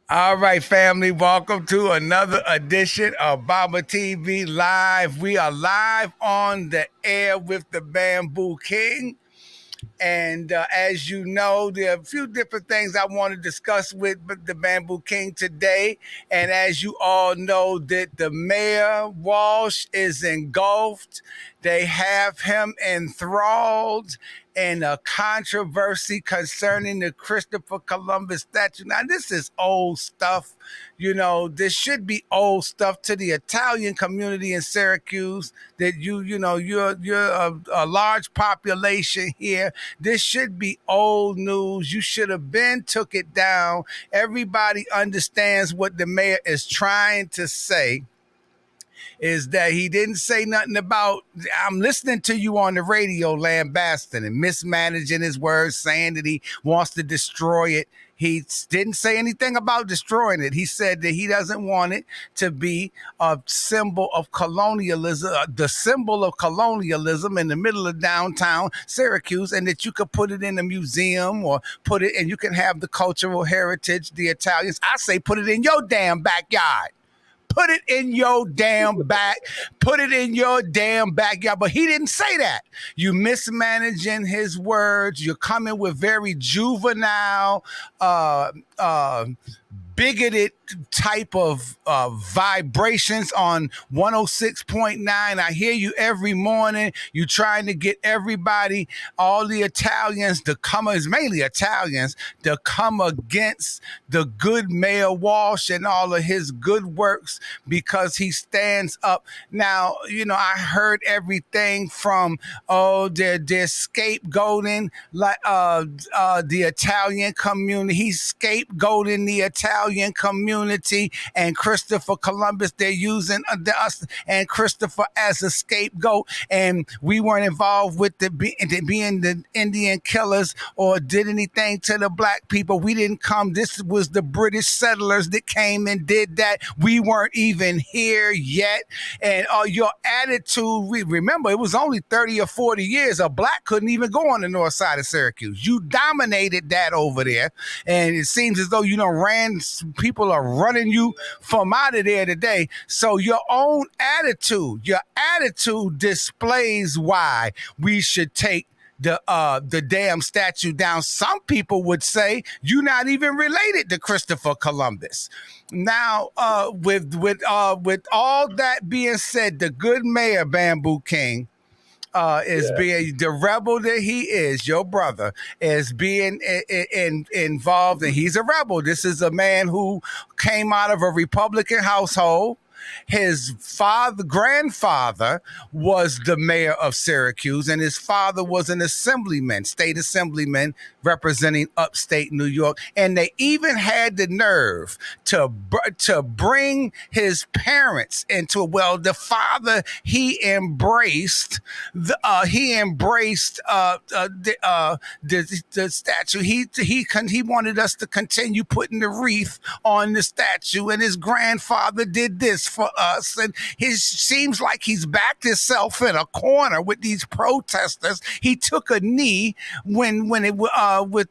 All right, family, welcome to another edition of Baba TV Live. We are live on the air with the Bamboo King. And as you know, there are a few different things I want to discuss with the Bamboo King today. And as you all know, that the Mayor Walsh is engulfed. They have him enthralled in a controversy concerning the Christopher Columbus statue. Now, this is old stuff. This should be old stuff to the Italian community in Syracuse. That you're a large population here. This should be old news. You should have been took it down. Everybody understands what the mayor is trying to say is that he didn't say nothing about. I'm listening to you on the radio lambasting and mismanaging his words, saying that he wants to destroy it. He didn't say anything about destroying it. He said that he doesn't want it to be a symbol of colonialism, the symbol of colonialism in the middle of downtown Syracuse, and that you could put it in a museum or put it, and you can have the cultural heritage, the Italians. I say put it in your damn backyard. Put it in your damn back. Put it in your damn backyard. But he didn't say that. You mismanaging his words. You're coming with very juvenile, bigoted type of vibrations on 106.9. I hear you every morning. You trying to get everybody, all the Italians to come, it's mainly Italians, to come against the good Mayor Walsh and all of his good works because he stands up. Now, I heard everything from, they're scapegoating like the Italian community. He's scapegoating the Italian community and Christopher Columbus. They're using us and Christopher as a scapegoat, and we weren't involved with being the Indian killers or did anything to the black people. We didn't come. This was the British settlers that came and did that. We weren't even here yet. And your attitude, remember, it was only 30 or 40 years. A black couldn't even go on the north side of Syracuse. You dominated that over there. And it seems as though people are running you from out of there today. So your attitude displays why we should take the damn statue down. Some people would say you're not even related to Christopher Columbus. Now, with all that being said, the good mayor Bamboo King is being the rebel that he is, your brother, is being involved, and he's a rebel. This is a man who came out of a Republican household. His grandfather was the mayor of Syracuse, and his father was an state assemblyman representing upstate New York. And they even had the nerve to bring his parents into, well, the father, he embraced the statue. He wanted us to continue putting the wreath on the statue, and his grandfather did this for us. And he seems like he's backed himself in a corner with these protesters. He took a knee with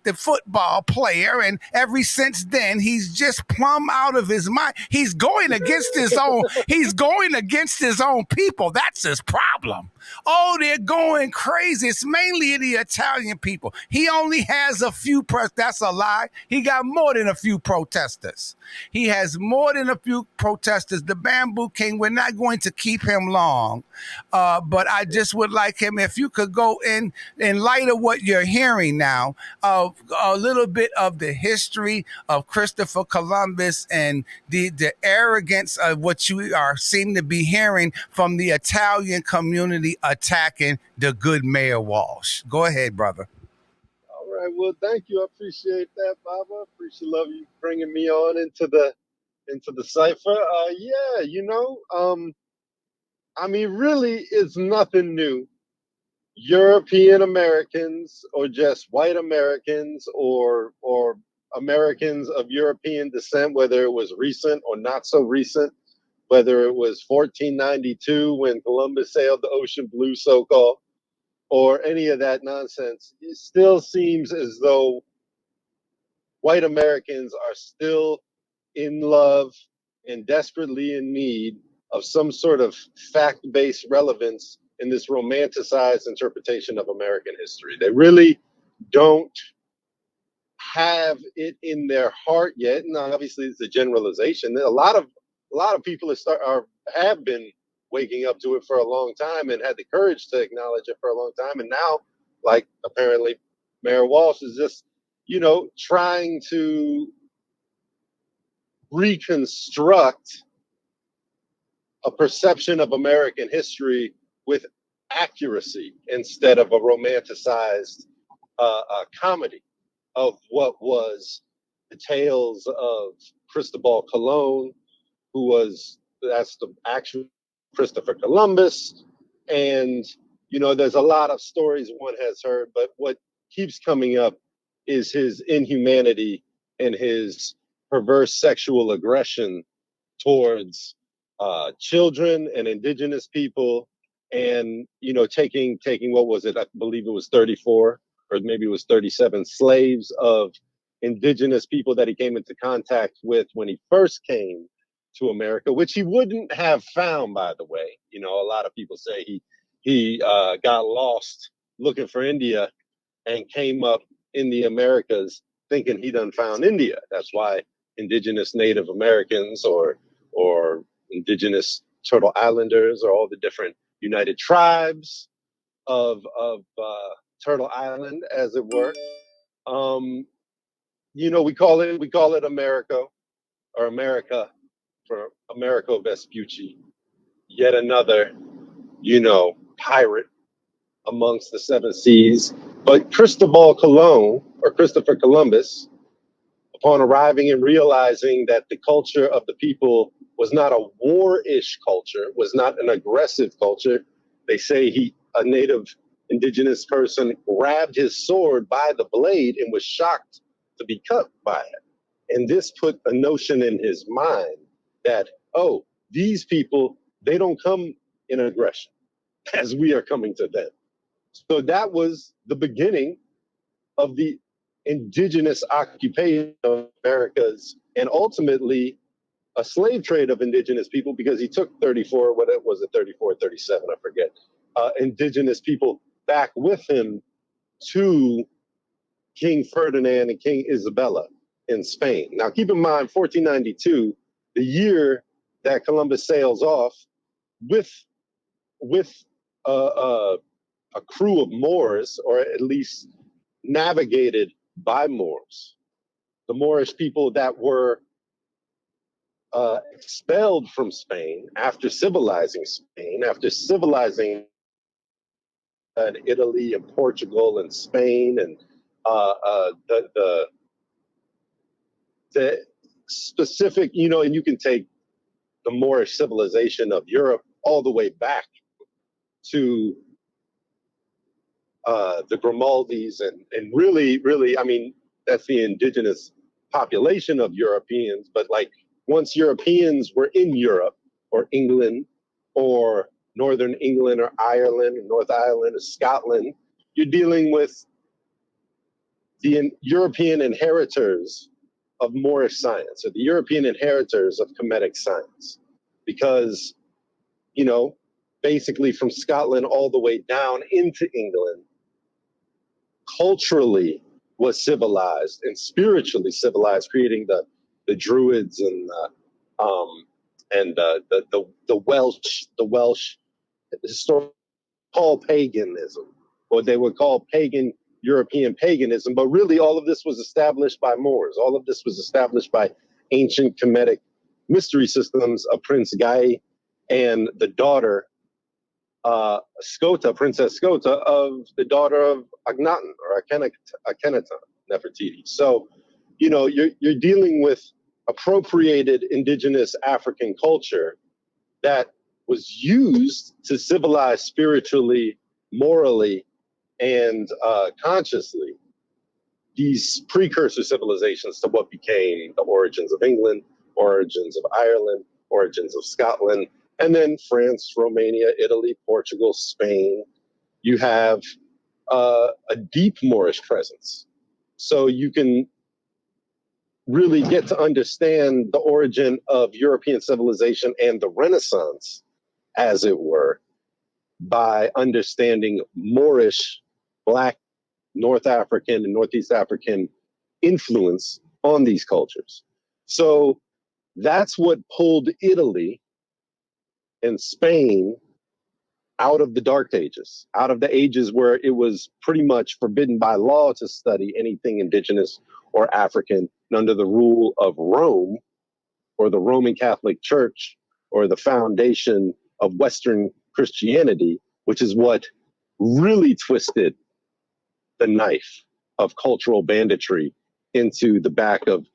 the football player, and ever since then he's just plumb out of his mind. He's going against his own. He's going against his own people. That's his problem. Oh, they're going crazy. It's mainly the Italian people. He only has a few. That's a lie. He got more than a few protesters. He has more than a few protesters. The Bamboo King, we're not going to keep him long, but I just would like him, if you could go in light of what you're hearing now, a little bit of the history of Christopher Columbus and the arrogance of what you seem to be hearing from the Italian community attacking the good Mayor Walsh. Go ahead, brother. All right. Well, thank you. I appreciate that, Baba. Appreciate love you bringing me on into the cipher. Yeah, I mean, really, it's nothing new. European Americans, or just white Americans, or Americans of European descent, whether it was recent or not so recent, whether it was 1492 when Columbus sailed the ocean blue, so called, or any of that nonsense, it still seems as though white Americans are still in love and desperately in need of some sort of fact-based relevance in this romanticized interpretation of American history. They really don't have it in their heart yet. And obviously, it's a generalization. A lot of people have been waking up to it for a long time and had the courage to acknowledge it for a long time. And now, like apparently, Mayor Walsh is just, trying to reconstruct a perception of American history with accuracy instead of a romanticized comedy of what was the tales of Cristobal Colon, that's the actual Christopher Columbus. And, there's a lot of stories one has heard, but what keeps coming up is his inhumanity and his perverse sexual aggression towards children and indigenous people, and taking what was it? I believe it was 34 or maybe it was 37 slaves of indigenous people that he came into contact with when he first came to America, which he wouldn't have found, by the way. A lot of people say he got lost looking for India and came up in the Americas thinking he done found India. That's why indigenous Native Americans or indigenous Turtle Islanders or all the different united tribes of Turtle Island, as it were. We call it America or America for Americo Vespucci, yet another, pirate amongst the seven seas. But Cristobal Colon or Christopher Columbus, upon arriving and realizing that the culture of the people was not a war-ish culture, was not an aggressive culture. They say a native indigenous person, grabbed his sword by the blade and was shocked to be cut by it. And this put a notion in his mind that, oh, these people, they don't come in aggression as we are coming to them. So that was the beginning of the indigenous occupation of Americas, and ultimately a slave trade of indigenous people, because he took 34, what was it, 34, 37, I forget, indigenous people back with him to King Ferdinand and King Isabella in Spain. Now, keep in mind, 1492, the year that Columbus sails off with uh, uh, a crew of Moors, or at least navigated by Moors, the Moorish people that were expelled from Spain after civilizing Spain, after civilizing Italy and Portugal and Spain, and the specific, and you can take the Moorish civilization of Europe all the way back to the Grimaldis, and really, I mean, that's the indigenous population of Europeans. But like, once Europeans were in Europe or England or Northern England or Ireland or North Ireland or Scotland, you're dealing with the European inheritors of Moorish science, or the European inheritors of Kemetic science, because, basically from Scotland all the way down into England, culturally was civilized and spiritually civilized, creating the Druids and the Welsh historical call paganism, or they would call pagan European paganism. But really, all of this was established by Moors. All of this was established by ancient Kemetic mystery systems of Prince Gai and the daughter Scota, Princess Scota, of the daughter of Akhenaten or Akhenaten Nefertiti. So, you're dealing with appropriated indigenous African culture that was used to civilize spiritually, morally, and consciously these precursor civilizations to what became the origins of England, origins of Ireland, origins of Scotland, and then France, Romania, Italy, Portugal, Spain. You have a deep Moorish presence. So you can really get to understand the origin of European civilization and the Renaissance, as it were, by understanding Moorish, Black, North African, and Northeast African influence on these cultures. So that's what pulled Italy and Spain out of the Dark Ages, out of the ages where it was pretty much forbidden by law to study anything indigenous or African, and under the rule of Rome or the Roman Catholic Church or the foundation of Western Christianity, which is what really twisted the knife of cultural banditry into the back of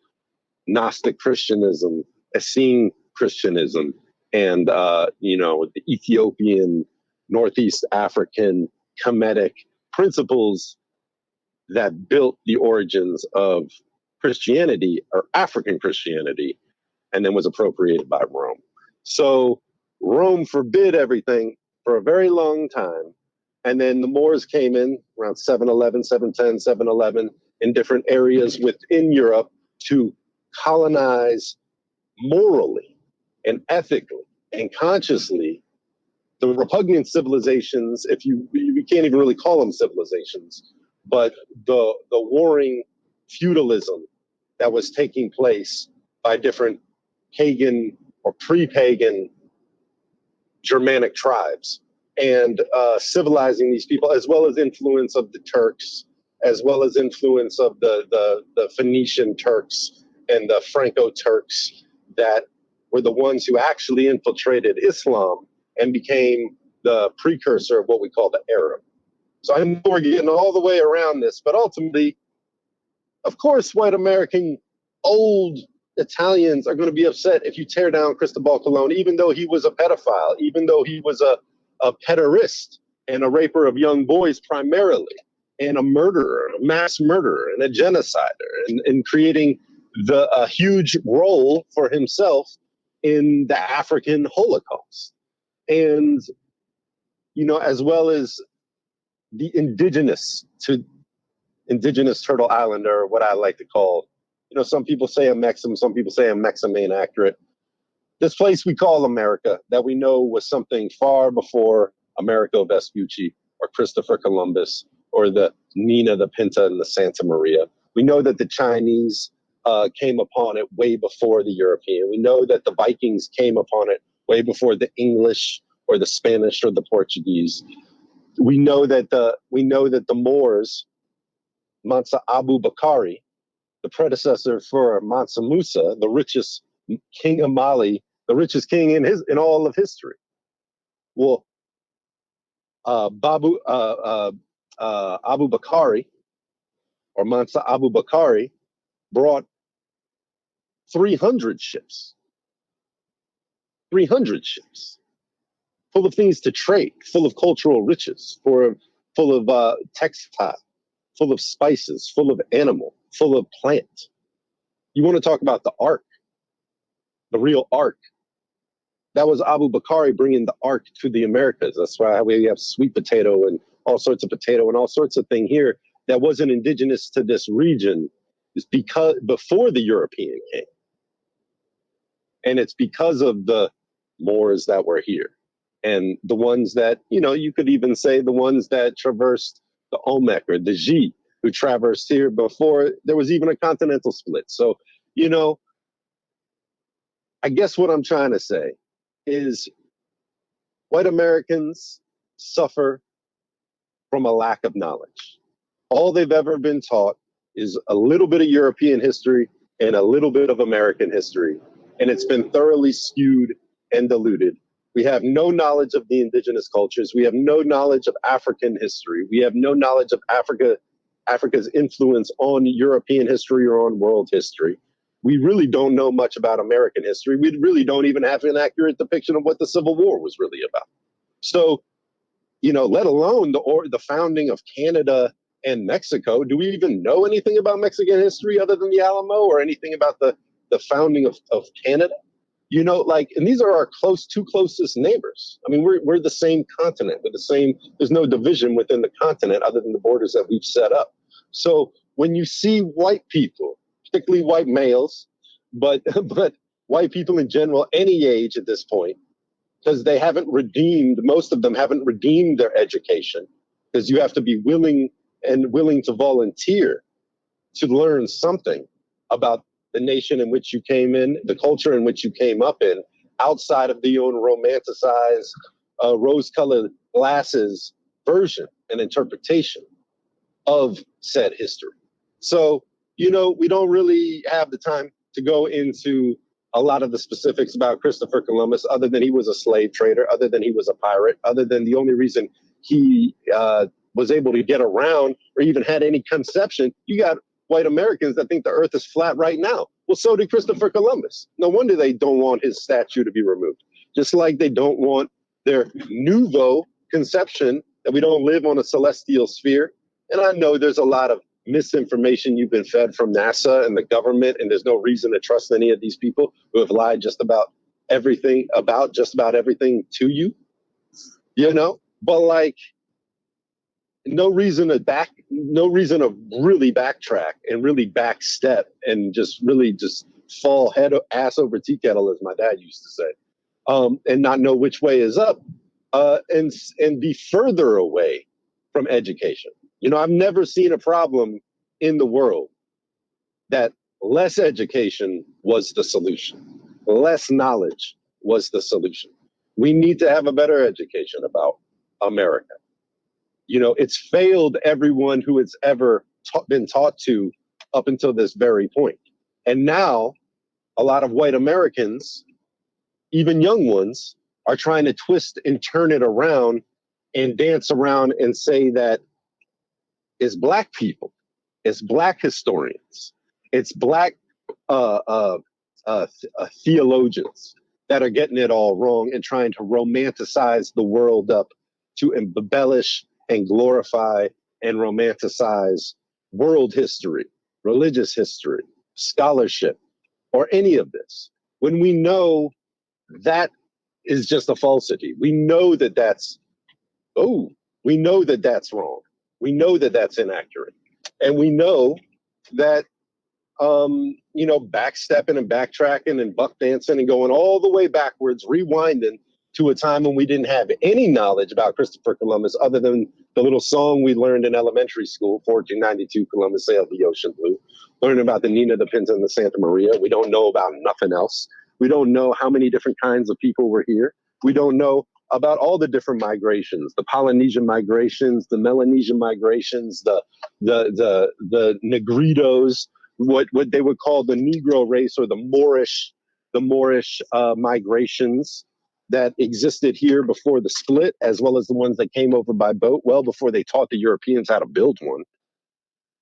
Gnostic Christianism, Essene Christianism, and the Ethiopian, Northeast African Kemetic principles that built the origins of Christianity or African Christianity, and then was appropriated by Rome. So Rome forbid everything for a very long time. And then the Moors came in around 711, 710, 711 in different areas within Europe to colonize morally and ethically and consciously the repugnant civilizations, if you can't even really call them civilizations, but the warring feudalism that was taking place by different pagan or pre-pagan Germanic tribes, and civilizing these people, as well as influence of the Turks, as well as influence of the Phoenician Turks and the Franco-Turks that were the ones who actually infiltrated Islam and became the precursor of what we call the Arab. So I know we're getting all the way around this, but ultimately, of course, white American old Italians are going to be upset if you tear down Cristobal Colon, even though he was a pedophile, even though he was a pederast and a raper of young boys primarily, and a murderer, a mass murderer, and a genocider, and creating a huge role for himself in the African Holocaust. And, as well as the indigenous Turtle Island, or what I like to call, some people say I'm Mexim, some people say I'm Mexim ain't accurate. This place we call America, that we know was something far before Amerigo Vespucci or Christopher Columbus or the Nina, the Pinta, and the Santa Maria. We know that the Chinese came upon it way before the European. We know that the Vikings came upon it way before the English or the Spanish or the Portuguese. We know that the Moors, Mansa Abu Bakari, the predecessor for Mansa Musa, the richest king of Mali, the richest king in all of history. Well, Abu Bakari, or Mansa Abu Bakari, brought 300 ships, full of things to trade, full of cultural riches, full of textile, full of spices, full of animal, full of plant. You want to talk about the ark, the real ark. That was Abu Bakari bringing the ark to the Americas. That's why we have sweet potato and all sorts of potato and all sorts of thing here that wasn't indigenous to this region. It's because before the European came. And it's because of the Moors that were here. And the ones that, you could even say the ones that traversed the Olmec or the G, who traversed here before there was even a continental split. So, I guess what I'm trying to say is white Americans suffer from a lack of knowledge. All they've ever been taught is a little bit of European history and a little bit of American history. And it's been thoroughly skewed and diluted. We have no knowledge of the indigenous cultures. We have no knowledge of African history. We have no knowledge of Africa's influence on European history or on world history. We really don't know much about American history. We really don't even have an accurate depiction of what the Civil War was really about. So, let alone the founding of Canada and Mexico. Do we even know anything about Mexican history other than the Alamo, or anything about the founding of Canada? And these are our two closest neighbors. I mean, we're the same continent. There's no division within the continent other than the borders that we've set up. So when you see white people particularly white males, but but white people in general, any age at this point, because they haven't redeemed. Most of them haven't redeemed their education, because you have to be willing to volunteer to learn something about the nation in which you came in, the culture in which you came up in, outside of the own romanticized, rose-colored glasses version and interpretation of said history. So, we don't really have the time to go into a lot of the specifics about Christopher Columbus, other than he was a slave trader, other than he was a pirate, other than the only reason he was able to get around or even had any conception. You got white Americans that think the earth is flat right now. Well, so did Christopher Columbus. No wonder they don't want his statue to be removed. Just like they don't want their nouveau conception that we don't live on a celestial sphere. And I know there's a lot of misinformation you've been fed from NASA and the government, and there's no reason to trust any of these people who have lied just about everything to you, But like, no reason to really backtrack and really backstep and just really just fall ass over tea kettle, as my dad used to say, and not know which way is up, and be further away from education. I've never seen a problem in the world that less education was the solution, less knowledge was the solution. We need to have a better education about America. It's failed everyone who it's ever been taught to up until this very point. And now a lot of white Americans, even young ones, are trying to twist and turn it around and dance around and say that it's Black people, it's Black historians, it's Black theologians that are getting it all wrong and trying to romanticize the world up to embellish and glorify and romanticize world history, religious history, scholarship, or any of this, when we know that is just a falsity. We know that that's wrong. We know that that's inaccurate. And we know that, backstepping and backtracking and buck dancing and going all the way backwards, rewinding to a time when we didn't have any knowledge about Christopher Columbus other than the little song we learned in elementary school, 1492, Columbus sailed the ocean blue, learning about the Nina, the Pinta, and the Santa Maria. We don't know about nothing else. We don't know how many different kinds of people were here. We don't know about all the different migrations, the Polynesian migrations, the Melanesian migrations, the Negritos, what they would call the Negro race, or the Moorish migrations that existed here before the split, as well as the ones that came over by boat, well before they taught the Europeans how to build one.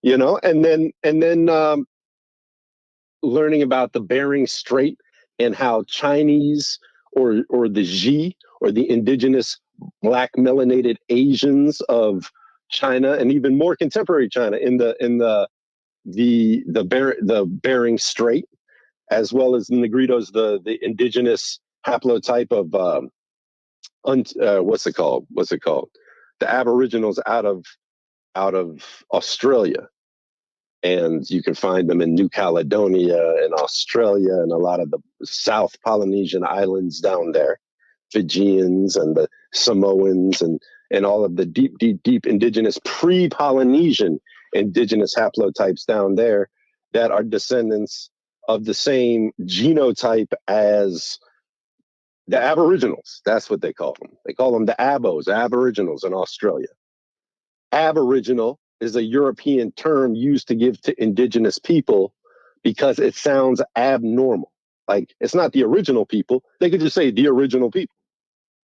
And then learning about the Bering Strait and how Chinese or the Xi, or the indigenous Black melanated Asians of China, and even more contemporary China in the Bering Strait, as well as the Negritos, the indigenous haplotype of what's it called? The Aboriginals out of Australia. And you can find them in New Caledonia and Australia and a lot of the South Polynesian islands down there, Fijians and the Samoans and all of the deep indigenous pre-Polynesian indigenous haplotypes down there that are descendants of the same genotype as the Aboriginals. That's what they call them. They call them the Abos, Aboriginals in Australia. Aboriginal is a European term used to give to indigenous people because it sounds abnormal. Like, it's not the original people. They could just say the original people.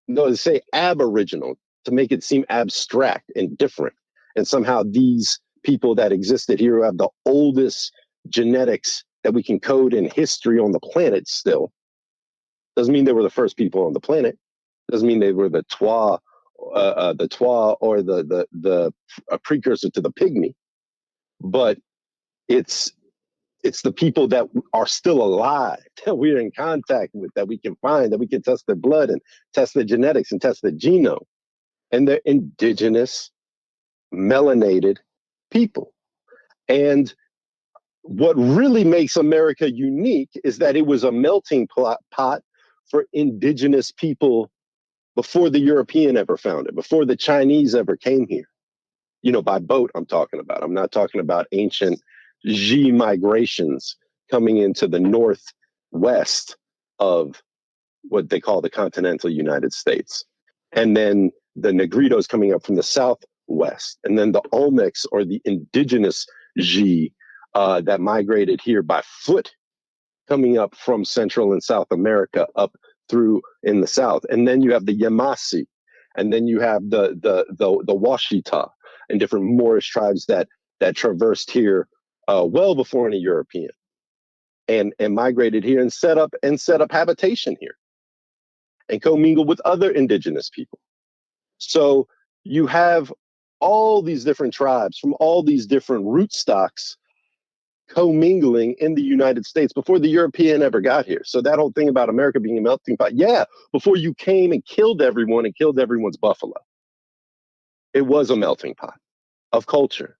No, they say aboriginal to make it seem abstract and different. And somehow these people that existed here who have the oldest genetics that we can code in history on the planet still, doesn't mean they were the first people on the planet. Doesn't mean they were the Twa or the precursor to the pygmy, but it's the people that are still alive, that we're in contact with, that we can find, that we can test their blood and test their genetics and test their genome, and they're indigenous, melanated people. And what really makes America unique is that it was a melting pot for indigenous people before the European ever found it, before the Chinese ever came here. By boat, I'm talking about. I'm not talking about ancient G migrations coming into the northwest of what they call the continental United States. And then the Negritos coming up from the southwest. And then the Olmecs, or the indigenous G, that migrated here by foot, coming up from Central and South America up through in the south. And then you have the Yamasi, and then you have the Washita, and different Moorish tribes that traversed here well before any European, and migrated here and set up habitation here and commingled with other indigenous people. So you have all these different tribes from all these different rootstocks commingling in the United States before the European ever got here. So that whole thing about America being a melting pot, yeah, before you came and killed everyone and killed everyone's buffalo, it was a melting pot of culture.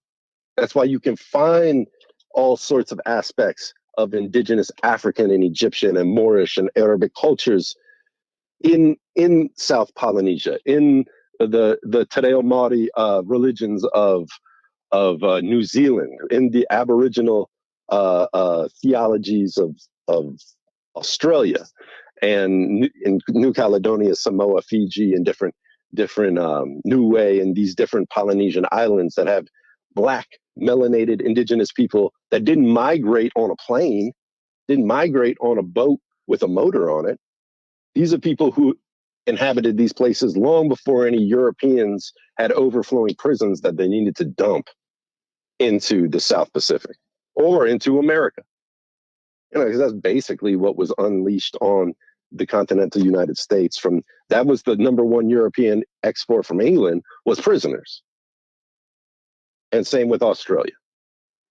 That's why you can find all sorts of aspects of indigenous African and Egyptian and Moorish and Arabic cultures in South Polynesia, in the Te Reo Maori religions of New Zealand, in the Aboriginal theologies of Australia, and in New Caledonia, Samoa, Fiji, and different Niue, and these different Polynesian islands that have Black melanated indigenous people that didn't migrate on a plane, didn't migrate on a boat with a motor on it. These are people who inhabited these places long before any Europeans had overflowing prisons that they needed to dump into the South Pacific or into America. Because that's basically what was unleashed on the continental United States. That was the number one European export from England, was prisoners. And same with Australia.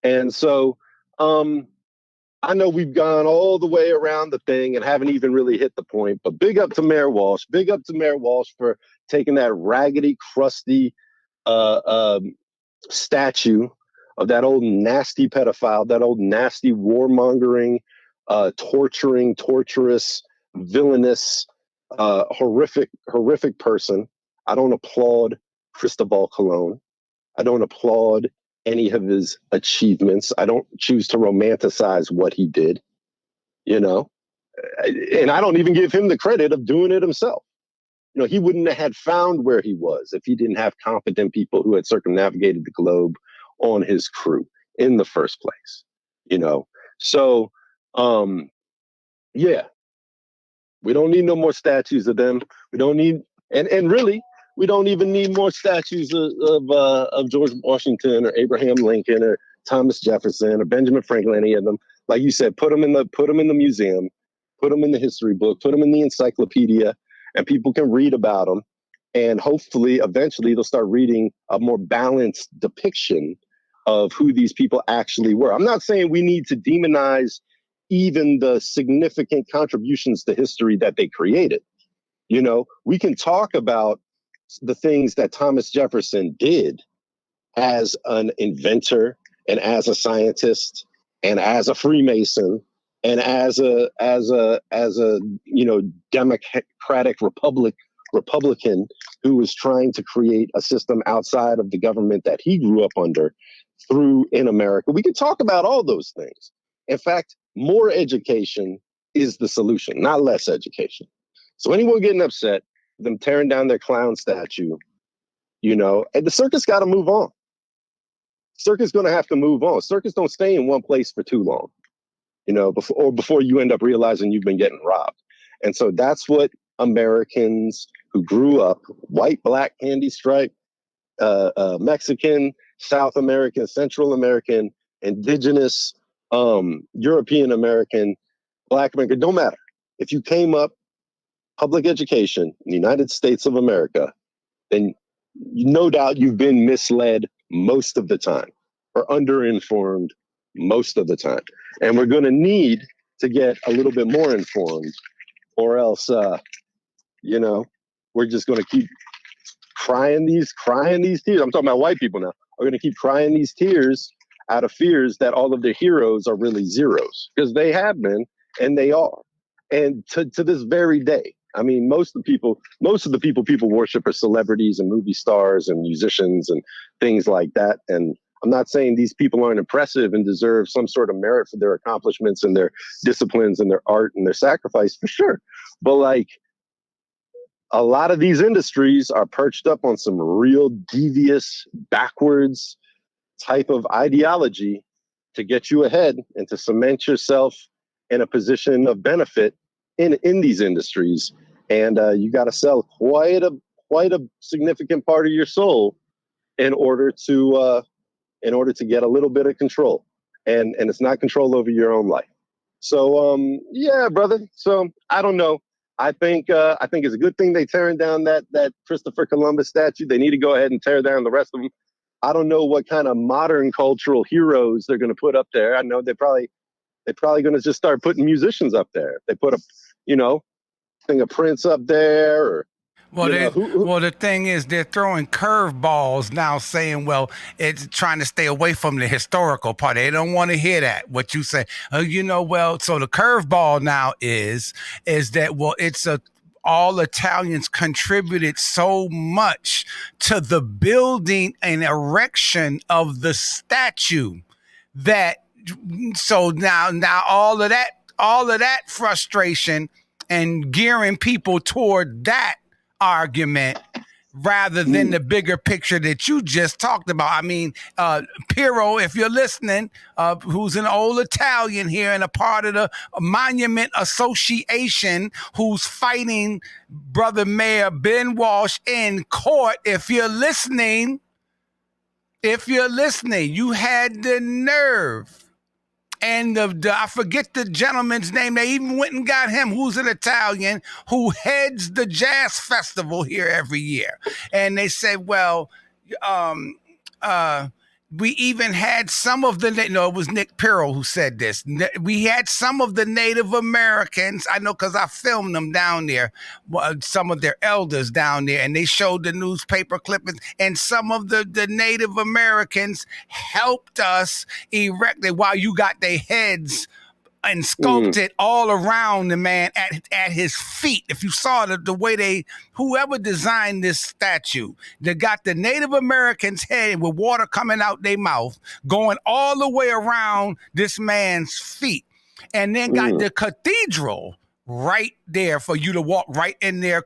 And so I know we've gone all the way around the thing and haven't even really hit the point, but big up to Mayor Walsh. Big up to Mayor Walsh for taking that raggedy, crusty statue of that old nasty pedophile, that old nasty warmongering, torturous, villainous, horrific person. I don't applaud Cristobal Colon. I don't applaud any of his achievements. I don't choose to romanticize what he did, and I don't even give him the credit of doing it himself. He wouldn't have had found where he was if he didn't have competent people who had circumnavigated the globe on his crew in the first place, So, yeah, we don't need no more statues of them. We don't need, and really, we don't even need more statues of George Washington or Abraham Lincoln or Thomas Jefferson or Benjamin Franklin, any of them. Like you said, put them in the museum, put them in the history book, put them in the encyclopedia, and people can read about them. And hopefully, eventually, they'll start reading a more balanced depiction of who these people actually were. I'm not saying we need to demonize even the significant contributions to history that they created. We can talk about the things that Thomas Jefferson did as an inventor and as a scientist and as a Freemason and as a democratic Republican who was trying to create a system outside of the government that he grew up under in America. We can talk about all those things. In fact, more education is the solution, not less education. So anyone getting upset, them tearing down their clown statue, and the circus got to move on. Circus going to have to move on. Circus don't stay in one place for too long, before you end up realizing you've been getting robbed. And so that's what Americans who grew up white, black, candy stripe, Mexican, South American, Central American, indigenous, European American, Black American, don't matter. If you came up public education in the United States of America, then no doubt you've been misled most of the time or underinformed most of the time. And we're going to need to get a little bit more informed, or else, we're just going to keep crying these tears. I'm talking about white people now. We're going to keep crying these tears out of fears that all of their heroes are really zeros, because they have been and they are. And to this very day, I mean, most of the people worship are celebrities and movie stars and musicians and things like that. And I'm not saying these people aren't impressive and deserve some sort of merit for their accomplishments and their disciplines and their art and their sacrifice, for sure. But like, a lot of these industries are perched up on some real devious, backwards type of ideology to get you ahead and to cement yourself in a position of benefit in these industries. And you got to sell quite a significant part of your soul in order to get a little bit of control. And it's not control over your own life. So yeah, brother. So I don't know. I think it's a good thing they tearing down that Christopher Columbus statue. They need to go ahead and tear down the rest of them. I don't know what kind of modern cultural heroes they're going to put up there. I know they're probably going to just start putting musicians up there. They put a, you know, thing of Prince up there, or Well, the thing is, they're throwing curveballs now, saying, "Well, it's trying to stay away from the historical part. They don't want to hear that. What you say, well, so the curveball now is that, well, it's a all Italians contributed so much to the building and erection of the statue that so now all of that frustration and gearing people toward that argument rather than the bigger picture that you just talked about. I mean, Piero, if you're listening, who's an old Italian here and a part of the Monument Association, who's fighting Brother Mayor Ben Walsh in court. If you're listening, you had the nerve. And I forget the gentleman's name. They even went and got him, who's an Italian, who heads the jazz festival here every year. And they said, well, um, we even had some of the, no, it was Nick Pirro who said this. We had some of the Native Americans, I know because I filmed them down there, some of their elders down there, and they showed the newspaper clippings, and some of the Native Americans helped us erect it while you got their heads and sculpted all around the man at his feet. If you saw the way whoever designed this statue, they got the Native Americans' head with water coming out their mouth, going all the way around this man's feet. And then got the cathedral right there for you to walk right in their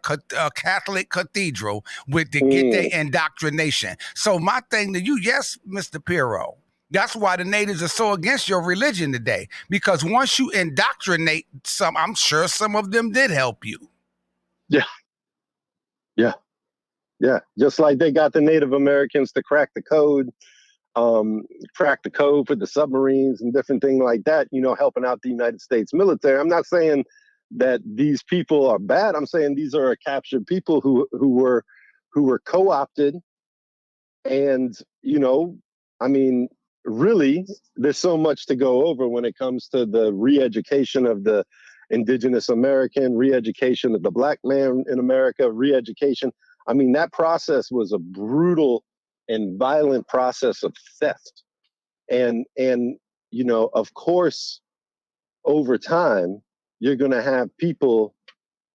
Catholic cathedral with to get their indoctrination. So my thing to you, yes, Mr. Pirro, that's why the natives are so against your religion today. Because once you indoctrinate I'm sure some of them did help you. Yeah. Yeah. Yeah. Just like they got the Native Americans to crack the code for the submarines and different things like that, helping out the United States military. I'm not saying that these people are bad. I'm saying these are captured people who were co-opted. And, I mean, really, there's so much to go over when it comes to the re-education of the indigenous American, re-education of the Black man in America, re-education. I mean, that process was a brutal and violent process of theft. And of course, over time, you're going to have people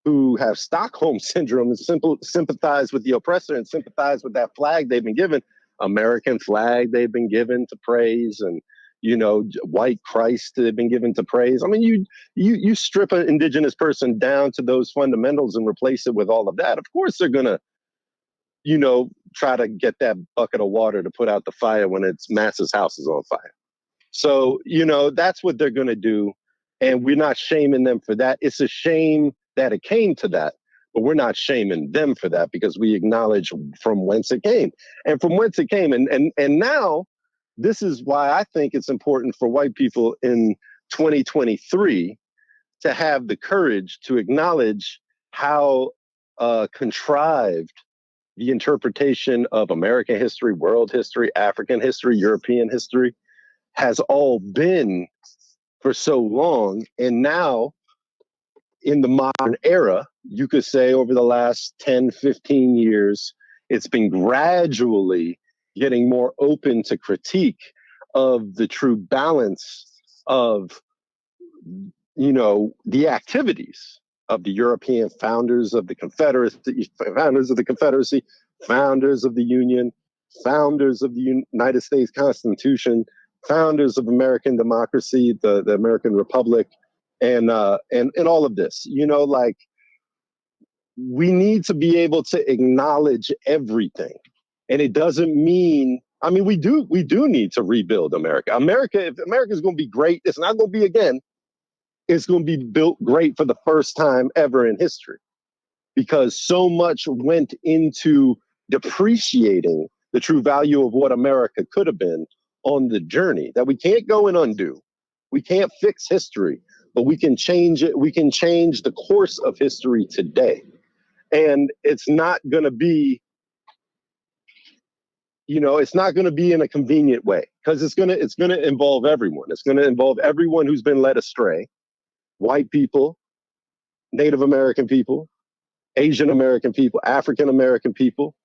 who have Stockholm Syndrome and sympathize with the oppressor and sympathize with that flag they've been given, American flag they've been given to praise, and white Christ they've been given to praise. I mean, you strip an indigenous person down to those fundamentals and replace it with all of that. Of course, they're gonna try to get that bucket of water to put out the fire when it's Mass's house is on fire. So, that's what they're going to do. And we're not shaming them for that. It's a shame that it came to that, but we're not shaming them for that because we acknowledge from whence it came and from whence it came. And now this is why I think it's important for white people in 2023 to have the courage to acknowledge how contrived the interpretation of American history, world history, African history, European history has all been for so long. And now in the modern era, you could say over the last 10, 15 years, it's been gradually getting more open to critique of the true balance of, the activities of the European founders of the Confederacy, founders of the Union, founders of the United States Constitution, founders of American democracy, the American Republic, and all of this. Like, we need to be able to acknowledge everything. And it doesn't mean, I mean, we do need to rebuild America. If America is going to be great, it's not going to be again. It's going to be built great for the first time ever in history, because so much went into depreciating the true value of what America could have been on the journey that we can't go and undo. We can't fix history, but we can change it. We can change the course of history today. And it's not going to be, it's not going to be in a convenient way, because it's going to involve everyone. It's going to involve everyone who's been led astray: white people, Native American people, Asian American people, African American people,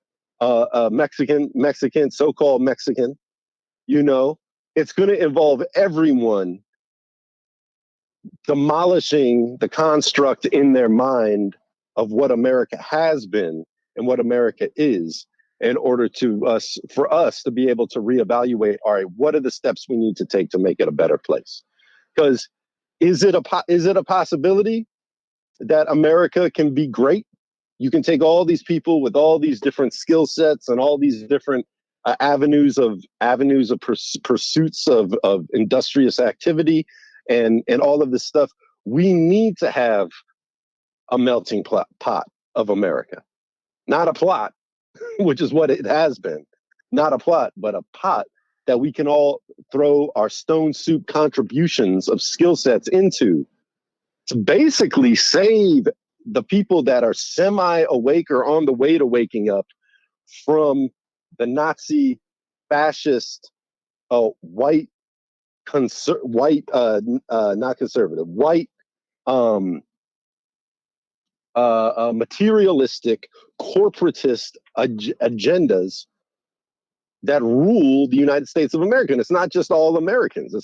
Mexican, so-called Mexican. It's going to involve everyone demolishing the construct in their mind of what America has been and what America is, in order for us to be able to reevaluate, all right, what are the steps we need to take to make it a better place? Because is it a possibility that America can be great? You can take all these people with all these different skill sets and all these different avenues of pursuits of industrious activity and all of this stuff. We need to have a melting pot of America, not a plot, which is what it has been. Not a plot, but a pot that we can all throw our stone soup contributions of skill sets into, to basically save the people that are semi-awake or on the way to waking up from the Nazi, fascist, white, not conservative, white, materialistic, corporatist agendas that rule the United States of America. And it's not just all Americans.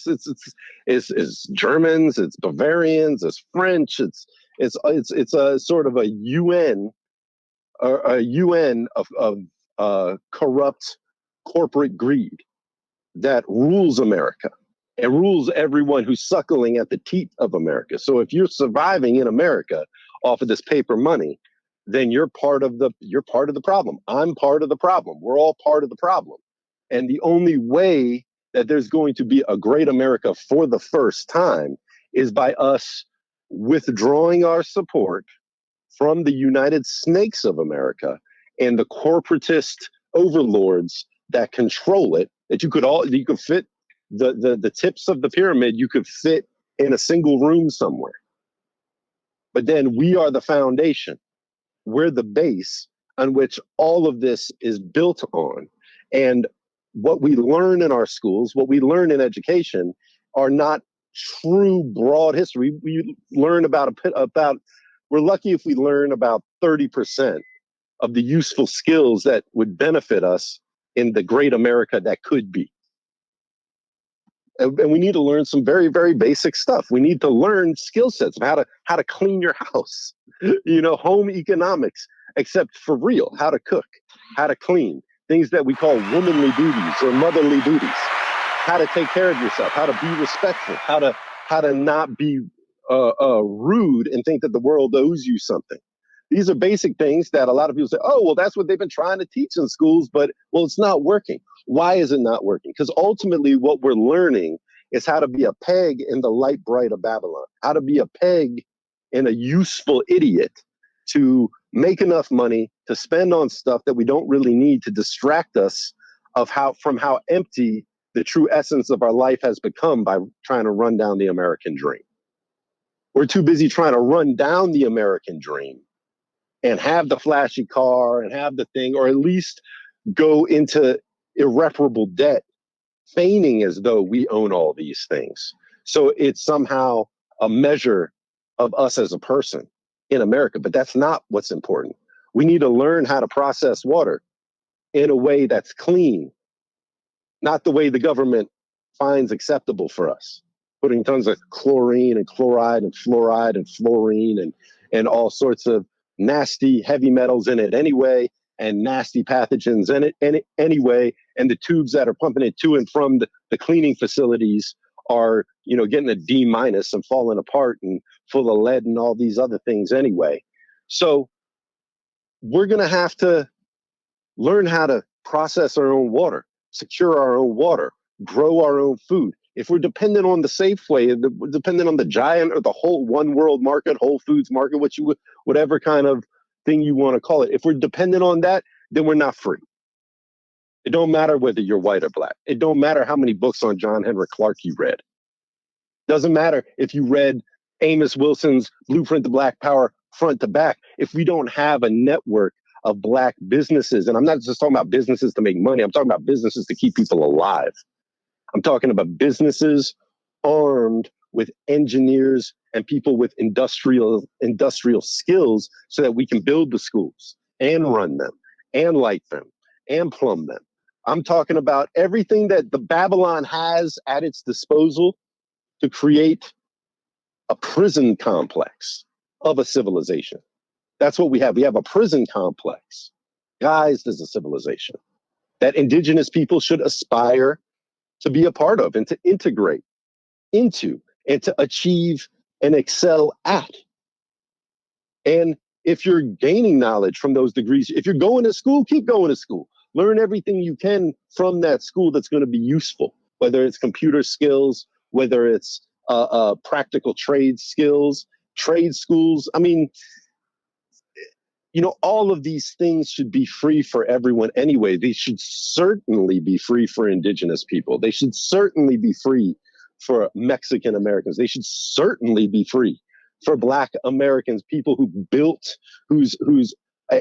It's Germans, it's Bavarians, it's French, it's a sort of a UN or a UN of corrupt corporate greed that rules America and rules everyone who's suckling at the teat of America. So if you're surviving in America off of this paper money, then you're part of the problem. I'm part of the problem. We're all part of the problem. And the only way that there's going to be a great America for the first time is by us withdrawing our support from the United Snakes of America and the corporatist overlords that control it, that you could fit the tips of the pyramid, you could fit in a single room somewhere. But then we are the foundation. We're the base on which all of this is built on. And what we learn in our schools, what we learn in education, are not true broad history. We learn about we're lucky if we learn about 30% of the useful skills that would benefit us in the great America that could be. And we need to learn some very, very basic stuff. We need to learn skill sets of how to clean your house, home economics, except for real, how to cook, how to clean, things that we call womanly duties or motherly duties, how to take care of yourself, how to be respectful, how to not be rude and think that the world owes you something. These are basic things that a lot of people say, oh, well, that's what they've been trying to teach in schools, but, well, it's not working. Why is it not working? Because ultimately what we're learning is how to be a peg in the light bright of Babylon, how to be a peg and a useful idiot to make enough money to spend on stuff that we don't really need, to distract us from how empty the true essence of our life has become by trying to run down the American dream. We're too busy trying to run down the American dream and have the flashy car and have the thing, or at least go into irreparable debt, feigning as though we own all these things. So it's somehow a measure of us as a person in America, but that's not what's important. We need to learn how to process water in a way that's clean, not the way the government finds acceptable for us. Putting tons of chlorine and chloride and fluoride and fluorine and all sorts of nasty heavy metals in it anyway, and nasty pathogens in it anyway. And the tubes that are pumping it to and from the cleaning facilities are, getting a D- and falling apart and full of lead and all these other things anyway. So we're going to have to learn how to process our own water, secure our own water, grow our own food. If we're dependent on the Safeway, dependent on the giant or the whole one world market, Whole Foods market, whatever kind of thing you want to call it, if we're dependent on that, then we're not free. It don't matter whether you're white or black. It don't matter how many books on John Henrik Clarke you read. Doesn't matter if you read Amos Wilson's Blueprint to Black Power front to back. If we don't have a network of black businesses, and I'm not just talking about businesses to make money, I'm talking about businesses to keep people alive. I'm talking about businesses armed with engineers and people with industrial skills so that we can build the schools and run them and light them and plumb them. I'm talking about everything that the Babylon has at its disposal to create a prison complex of a civilization. That's what we have. We have a prison complex guised as a civilization that indigenous people should aspire to be a part of and to integrate into and to achieve and excel at. And if you're gaining knowledge from those degrees, if you're going to school, keep going to school. Learn everything you can from that school that's going to be useful, whether it's computer skills, whether it's practical trade skills, trade schools. I mean, all of these things should be free for everyone anyway. They should certainly be free for indigenous people. They should certainly be free for Mexican Americans. They should certainly be free for Black Americans, people whose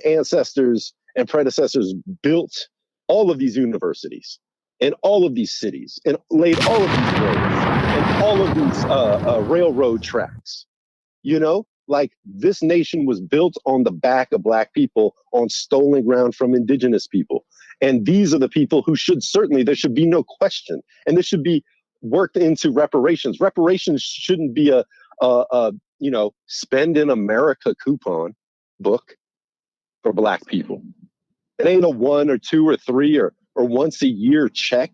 ancestors and predecessors built all of these universities and all of these cities and laid all of these roads and all of these railroad tracks. Like, this nation was built on the back of Black people on stolen ground from indigenous people. And these are the people who there should be no question. And this should be worked into reparations. Reparations shouldn't be a spend in America coupon book for Black people. It ain't a 1 or 2 or 3 or once a year check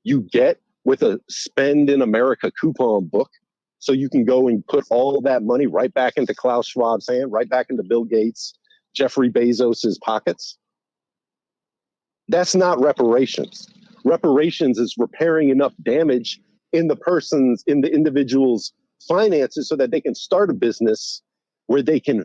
you get with a spend in America coupon book. So you can go and put all that money right back into Klaus Schwab's hand, right back into Bill Gates, Jeffrey Bezos's pockets. That's not reparations. Reparations is repairing enough damage in the individual's finances so that they can start a business where they can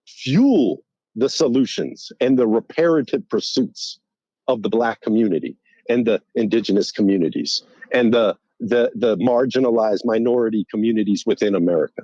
fuel the solutions and the reparative pursuits of the Black community and the indigenous communities and the marginalized minority communities within America.